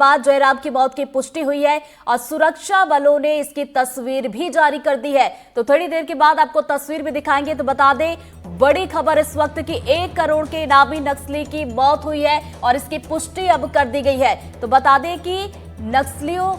बाद जयराम की मौत की पुष्टि हुई है और सुरक्षा बलों ने इसकी तस्वीर भी जारी कर दी है। तो थोड़ी देर के बाद आपको तस्वीर भी दिखाएंगे। तो बता दें, बड़ी खबर इस वक्त की 1 करोड़ के इनामी नक्सली की मौत हुई है और इसकी पुष्टि अब कर दी गई है। तो बता दें कि नक्सलियों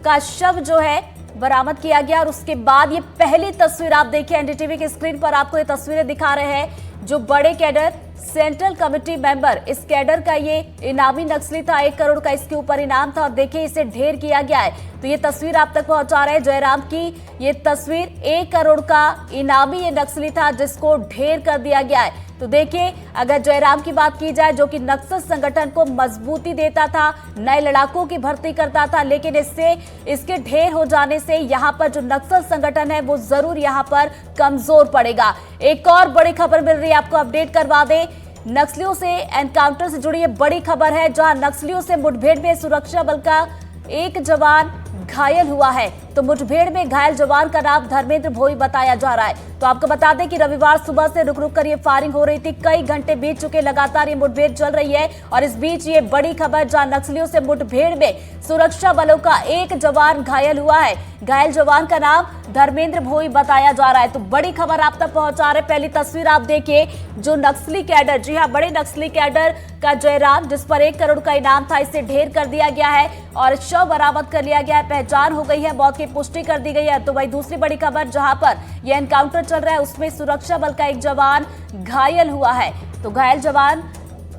का शव जो है बरामद किया गया और उसके बाद ये पहली तस्वीर आप देखिए, एनडीटीवी की स्क्रीन पर आपको ये तस्वीरें दिखा रहे हैं। जो बड़े कैडर सेंट्रल कमेटी मेंबर, इस कैडर का ये इनामी नक्सली था, 1 करोड़ का इसके ऊपर इनाम था और देखिए इसे ढेर किया गया है। तो ये तस्वीर आप तक पहुंचा रहे हैं जयराम की ये तस्वीर। 1 करोड़ का इनामी ये नक्सली था जिसको ढेर कर दिया गया है। तो देखिए, अगर जयराम की बात की जाए जो कि नक्सल संगठन को मजबूती देता था, नए लड़ाकों की भर्ती करता था, लेकिन इसके ढेर हो जाने से यहां पर जो नक्सल संगठन है वो जरूर यहां पर कमजोर पड़ेगा। एक और बड़ी खबर मिल रही है, आपको अपडेट करवा दें। नक्सलियों से एनकाउंटर से जुड़ी ये बड़ी खबर है, जहां नक्सलियों से मुठभेड़ में सुरक्षा बल का एक जवान घायल हुआ है। तो मुठभेड़ में घायल जवान का नाम धर्मेंद्र भोई बताया जा रहा है। तो आपको बता दें कि रविवार सुबह से रुक रुक कर ये फायरिंग हो रही थी, कई घंटे बीत चुके, लगातार ये मुठभेड़ चल रही है और इस बीच ये बड़ी खबर, जहां नक्सलियों से मुठभेड़ में सुरक्षा बलों का एक जवान घायल हुआ है। घायल जवान का नाम धर्मेंद्र भोई बताया जा रहा है। तो बड़ी खबर आप तक पहुंचा रहे। पहली तस्वीर आप देखिए, जो नक्सली कैडर, जी हाँ, बड़े नक्सली कैडर का जयराम, जिस पर 1 करोड़ का इनाम था, इसे ढेर कर दिया गया है और शव बरामद कर लिया गया है। पहचान हो गई है, मौत की पुष्टि कर दी गई है। तो वही दूसरी बड़ी खबर, जहां पर यह एनकाउंटर चल रहा है उसमें सुरक्षा बल का एक जवान घायल हुआ है। तो घायल जवान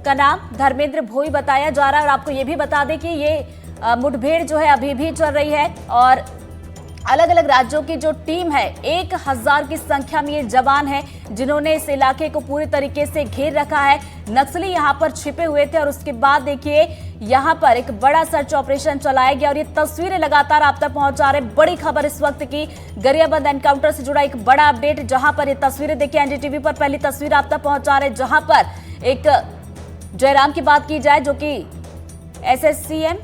का नाम धर्मेंद्र भोई बताया जा रहा है। और आपको ये भी बता दें कि ये मुठभेड़ जो है अभी भी चल रही है और अलग अलग राज्यों की जो टीम है, 1000 की संख्या में ये जवान है जिन्होंने इस इलाके को पूरी तरीके से घेर रखा है। नक्सली यहां पर छिपे हुए थे और उसके बाद देखिए यहां पर एक बड़ा सर्च ऑपरेशन चलाया गया और ये तस्वीरें लगातार आप तक पहुंचा रहे। बड़ी खबर इस वक्त की गरियाबंद एनकाउंटर से जुड़ा एक बड़ा अपडेट, जहां पर ये तस्वीरें देखिए एनडीटीवी पर पहली तस्वीर आप तक पहुंचा रहे, जहां पर एक जयराम की बात की जाए जो कि एसएससीएम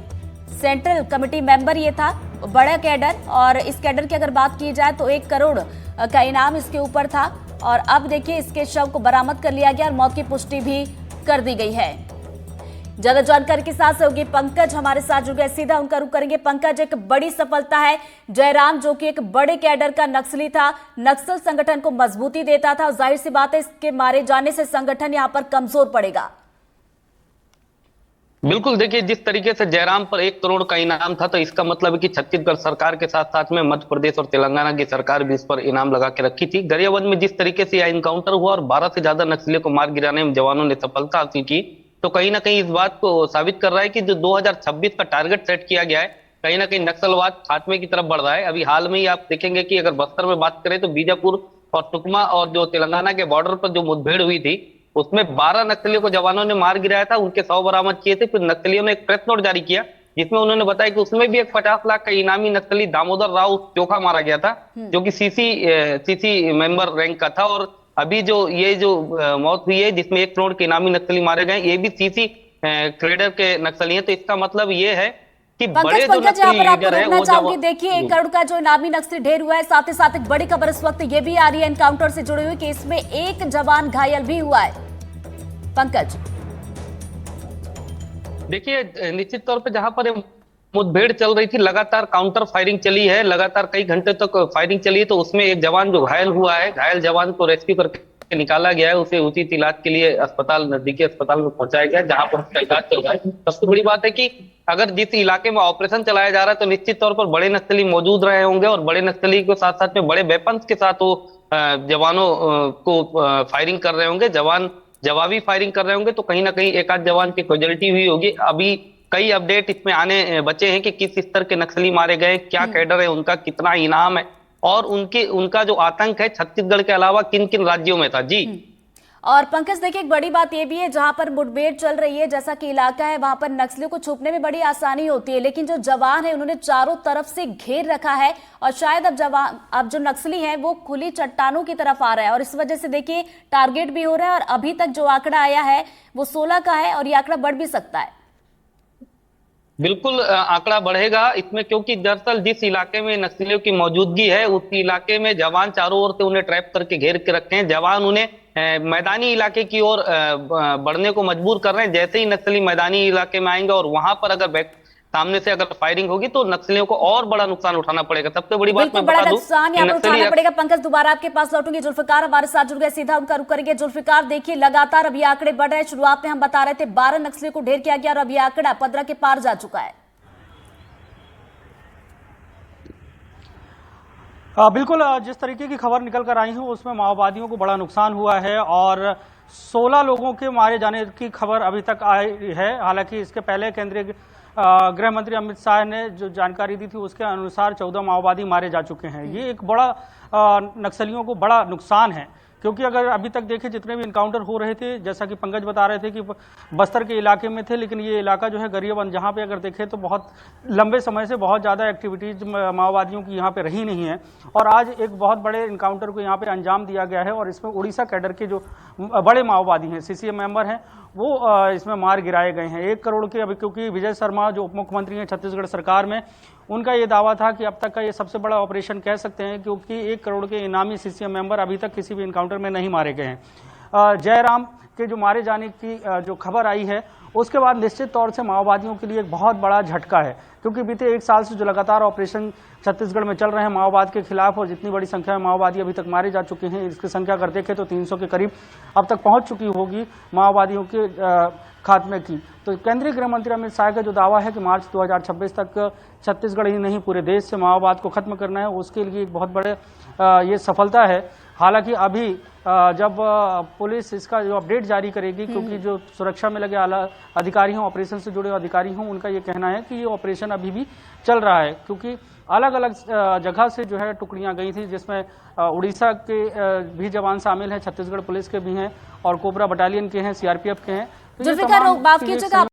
सेंट्रल कमेटी मेंबर ये था, बड़ा कैडर, और इस कैडर की अगर बात की जाए तो 1 करोड़ का इनाम इसके ऊपर था और अब देखिए इसके शव को बरामद कर लिया गया और मौत की पुष्टि भी कर दी गई है। ज्यादा जानकारी के साथ सहयोगी पंकज हमारे साथ जुड़ गए, सीधा उनका रुख करेंगे। पंकज, एक बड़ी सफलता है, जयराम जो कि एक बड़े कैडर का नक्सली था, नक्सल संगठन को मजबूती देता था, जाहिर सी बात है इसके मारे जाने से संगठन यहां पर कमजोर पड़ेगा। बिल्कुल, देखिए जिस तरीके से जयराम पर 1 करोड़ का इनाम था, तो इसका मतलब है कि छत्तीसगढ़ सरकार के साथ साथ में मध्य प्रदेश और तेलंगाना की सरकार भी इस पर इनाम लगा के रखी थी। गरियाबंद में जिस तरीके से यह एनकाउंटर हुआ और 12 से ज्यादा नक्सलियों को मार गिराने में जवानों ने सफलता हासिल की, तो कहीं ना कहीं इस बात को साबित कर रहा है कि जो 2026 का टारगेट सेट किया गया है, कहीं ना कहीं नक्सलवाद खात्मे की तरफ बढ़ रहा है। अभी हाल में ही आप देखेंगे कि अगर बस्तर में बात करें तो बीजापुर और सुकमा और जो तेलंगाना के बॉर्डर पर जो मुठभेड़ हुई थी, उसमें 12 नक्सलियों को जवानों ने मार गिराया था, उनके 100 बरामद किए थे। फिर नक्सलियों ने एक प्रेस नोट जारी किया जिसमें उन्होंने बताया कि उसमें भी एक 50 लाख का इनामी नक्सली दामोदर राव चोखा मारा गया था, जो कि सीसी मेंबर रैंक का था। और अभी जो मौत हुई है जिसमें 1 करोड़ के इनामी नक्सली मारे गए, ये भी सीसी कैडर के नक्सली हैं। तो इसका मतलब ये है कि बड़े जो नक्सली लीडर है वो देखिए 1 करोड़ का जो इनामी नक्सली ढेर हुआ है, साथ ही साथ एक बड़ी खबर इस वक्त ये भी आ रही है एनकाउंटर से जुड़ी हुई कि इसमें एक जवान घायल भी हुआ है। पंकज, देखिए निश्चित तौर पे जहां पर मुठभेड़ चल रही थी, लगातार काउंटर फायरिंग चली है, लगातार कई घंटे तक फायरिंग चली है। तो उसमें एक जवान जो घायल हुआ है, घायल जवान को रेस्क्यू करके निकाला गया है, उसे उचित इलाज के लिए नजदीकी अस्पताल में पहुंचाया गया, जहां पर उसका इलाज चल रहा है। सबसे बड़ी बात है कि अगर जिस इलाके में ऑपरेशन चलाया जा रहा है तो निश्चित तौर पर बड़े नक्सली मौजूद रहे होंगे और बड़े नक्सली के साथ साथ में बड़े वेपन्स के साथ वो जवानों को फायरिंग कर रहे होंगे, जवाबी फायरिंग कर रहे होंगे। तो कहीं ना कहीं एक आध जवान की कैजुअल्टी हुई होगी। अभी कई अपडेट इसमें आने बचे हैं कि किस स्तर के नक्सली मारे गए, क्या कैडर है उनका, कितना इनाम है और उनका जो आतंक है छत्तीसगढ़ के अलावा किन किन राज्यों में था। जी, और पंकज देखिए एक बड़ी बात यह भी है, जहां पर मुठभेड़ चल रही है, जैसा कि इलाका है वहां पर नक्सलियों को छुपने में बड़ी आसानी होती है, लेकिन जो जवान है उन्होंने चारों तरफ से घेर रखा है और शायद अब जो नक्सली है वो खुली चट्टानों की तरफ आ रहा है और इस वजह से देखिए टारगेट भी हो रहा है और अभी तक जो आंकड़ा आया है वो 16 का है और ये आंकड़ा बढ़ भी सकता है। बिल्कुल आंकड़ा बढ़ेगा इसमें, क्योंकि दरअसल जिस इलाके में नक्सलियों की मौजूदगी है उस इलाके में जवान चारों ओर से उन्हें ट्रैप करके घेर के रखे हैं। जवान उन्हें मैदानी इलाके की ओर बढ़ने को मजबूर कर रहे हैं। जैसे ही नक्सली मैदानी इलाके में आएंगे और वहां पर अगर सामने से अगर फायरिंग होगी तो नक्सलियों को और बड़ा नुकसान उठाना पड़ेगा। सबसे बड़ी बात बिल्कुल मैं बड़ा बता दूं नुकसान कि यहाँ पर नक्सली उठाना पड़ेगा। पंकज, दोबारा आपके पास लौटूंगी। जुल्फिकार हमारे साथ जुड़ गए, सीधा उनका रुख करेंगे। जुल्फिकार, देखिए लगातार अब ये आंकड़े बढ़ रहे हैं। शुरुआत में हम बता रहे थे 12 नक्सलियों को ढेर किया गया और अब ये आंकड़ा 15 के पार जा चुका है। बिल्कुल, जिस तरीके की खबर निकल कर आई है उसमें माओवादियों को बड़ा नुकसान हुआ है और 16 लोगों के मारे जाने की खबर अभी तक आई है। हालांकि इसके पहले केंद्रीय गृह मंत्री अमित शाह ने जो जानकारी दी थी उसके अनुसार 14 माओवादी मारे जा चुके हैं। ये एक बड़ा नक्सलियों को बड़ा नुकसान है, क्योंकि अगर अभी तक देखें जितने भी इनकाउंटर हो रहे थे, जैसा कि पंकज बता रहे थे कि बस्तर के इलाके में थे, लेकिन ये इलाका जो है गरियाबंद, जहाँ पे अगर देखें तो बहुत लंबे समय से बहुत ज़्यादा एक्टिविटीज माओवादियों की यहाँ पे रही नहीं है और आज एक बहुत बड़े इनकाउंटर को यहाँ पे अंजाम दिया गया है और इसमें उड़ीसा कैडर के जो बड़े माओवादी हैं, सीसीएम मेंबर हैं, वो इसमें मार गिराए गए हैं। 1 करोड़ के, अभी क्योंकि विजय शर्मा जो उप मुख्यमंत्री हैं छत्तीसगढ़ सरकार में, उनका ये दावा था कि अब तक का ये सबसे बड़ा ऑपरेशन कह सकते हैं, क्योंकि 1 करोड़ के इनामी सीसीएम मेंबर अभी तक किसी भी इनकाउंटर में नहीं मारे गए हैं। जयराम के जो मारे जाने की जो खबर आई है उसके बाद निश्चित तौर से माओवादियों के लिए एक बहुत बड़ा झटका है, क्योंकि बीते 1 साल से जो लगातार ऑपरेशन छत्तीसगढ़ में चल रहे हैं माओवाद के खिलाफ और जितनी बड़ी संख्या में माओवादी अभी तक मारे जा चुके हैं, इसकी संख्या अगर देखें तो 300 के करीब अब तक पहुंच चुकी होगी माओवादियों के खात्मे की। तो केंद्रीय गृह मंत्री अमित शाह का जो दावा है कि मार्च 2026 तक छत्तीसगढ़ ही नहीं पूरे देश से माओवाद को खत्म करना है, उसके लिए एक बहुत बड़े ये सफलता है। हालांकि अभी जब पुलिस इसका जो अपडेट जारी करेगी, क्योंकि जो सुरक्षा में लगे आला अधिकारी हों, ऑपरेशन से जुड़े अधिकारी हों, उनका ये कहना है कि ये ऑपरेशन अभी भी चल रहा है, क्योंकि अलग अलग जगह से जो है टुकड़ियां गई थी, जिसमें उड़ीसा के भी जवान शामिल हैं, छत्तीसगढ़ पुलिस के भी हैं और कोबरा बटालियन के हैं, सीआरपीएफ के हैं। तो जुल्फिकार, माफ कीजिएगा।